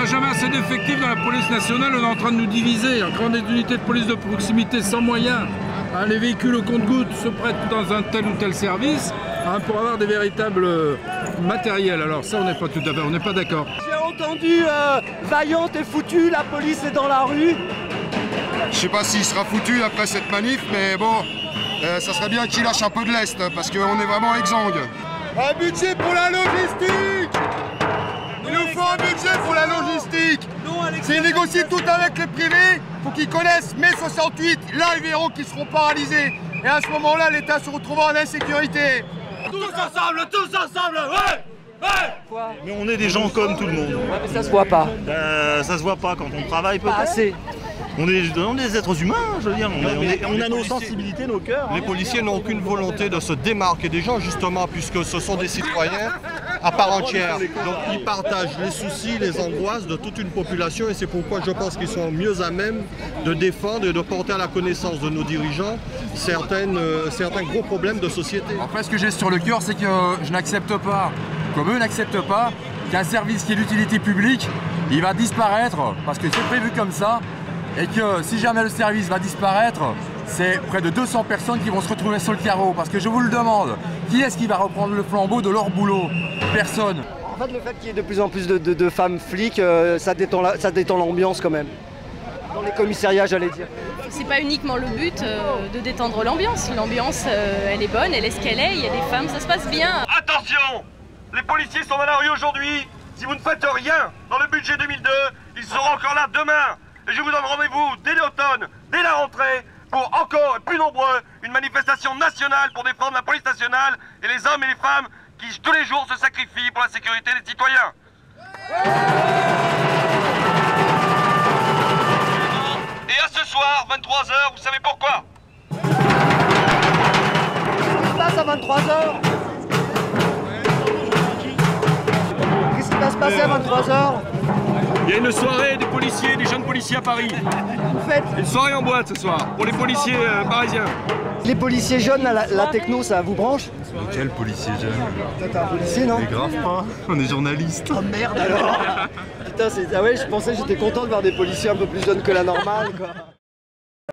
jamais assez d'effectifs dans la police nationale, on est en train de nous diviser. Encore des unités de police de proximité sans moyens. Les véhicules au compte-gouttes se prêtent dans un tel ou tel service pour avoir des véritables matériels. Alors ça, on n'est pas tout à fait, on n'est pas d'accord. J'ai entendu vaillante et foutue, la police est dans la rue. Je sais pas s'il sera foutu après cette manif, mais bon, ça serait bien qu'il lâche un peu de l'Est, parce qu'on est vraiment exsangue. Un budget pour la logistique! Il nous faut un budget pour la logistique! S'ils négocient tout avec les privés, faut qu'ils connaissent mai 68, là ils verront qu'ils seront paralysés. Et à ce moment-là, l'État se retrouvera en insécurité. Tous ensemble, ouais! Ouais! Mais on est des gens comme tout le monde. Ouais, mais ça se voit pas. Ça se voit pas quand on travaille peut-être. Pas assez. On est des êtres humains, je veux dire. On a nos sensibilités, nos cœurs. Les policiers n'ont aucune volonté de se démarquer des gens, justement, puisque ce sont des citoyens à part entière. Donc ils partagent les soucis, les angoisses de toute une population et c'est pourquoi je pense qu'ils sont mieux à même de défendre et de porter à la connaissance de nos dirigeants certains gros problèmes de société. En fait, ce que j'ai sur le cœur, c'est que je n'accepte pas, comme eux n'acceptent pas, qu'un service qui est d'utilité publique, il va disparaître, parce que c'est prévu comme ça, et que si jamais le service va disparaître, c'est près de 200 personnes qui vont se retrouver sur le carreau. Parce que je vous le demande, qui est-ce qui va reprendre le flambeau de leur boulot? Personne. En fait, le fait qu'il y ait de plus en plus de femmes flics, ça détend l'ambiance quand même. Dans les commissariats, j'allais dire. C'est pas uniquement le but de détendre l'ambiance. L'ambiance, elle est bonne, elle est ce qu'elle est. Il y a des femmes, ça se passe bien. Attention! Les policiers sont dans la rue aujourd'hui. Si vous ne faites rien dans le budget 2002, ils seront encore là demain. Et je vous donne rendez-vous dès l'automne, dès la rentrée, pour encore et plus nombreux, une manifestation nationale pour défendre la police nationale et les hommes et les femmes qui tous les jours se sacrifient pour la sécurité des citoyens. Et à ce soir, 23h, vous savez pourquoi? Qu'est-ce qui se passe à 23h? Qu'est-ce qui va se passer à 23h? Il y a une soirée des policiers, des jeunes policiers à Paris. Vous faites Une soirée en boîte ce soir, pour les policiers parisiens. les policiers jeunes, la techno, ça vous branche? Quel policier jeune? Toi, t'es un policier, non? Mais grave pas, on est journaliste. Oh merde alors! Putain, ah ouais, je pensais, j'étais content de voir des policiers un peu plus jeunes que la normale, quoi.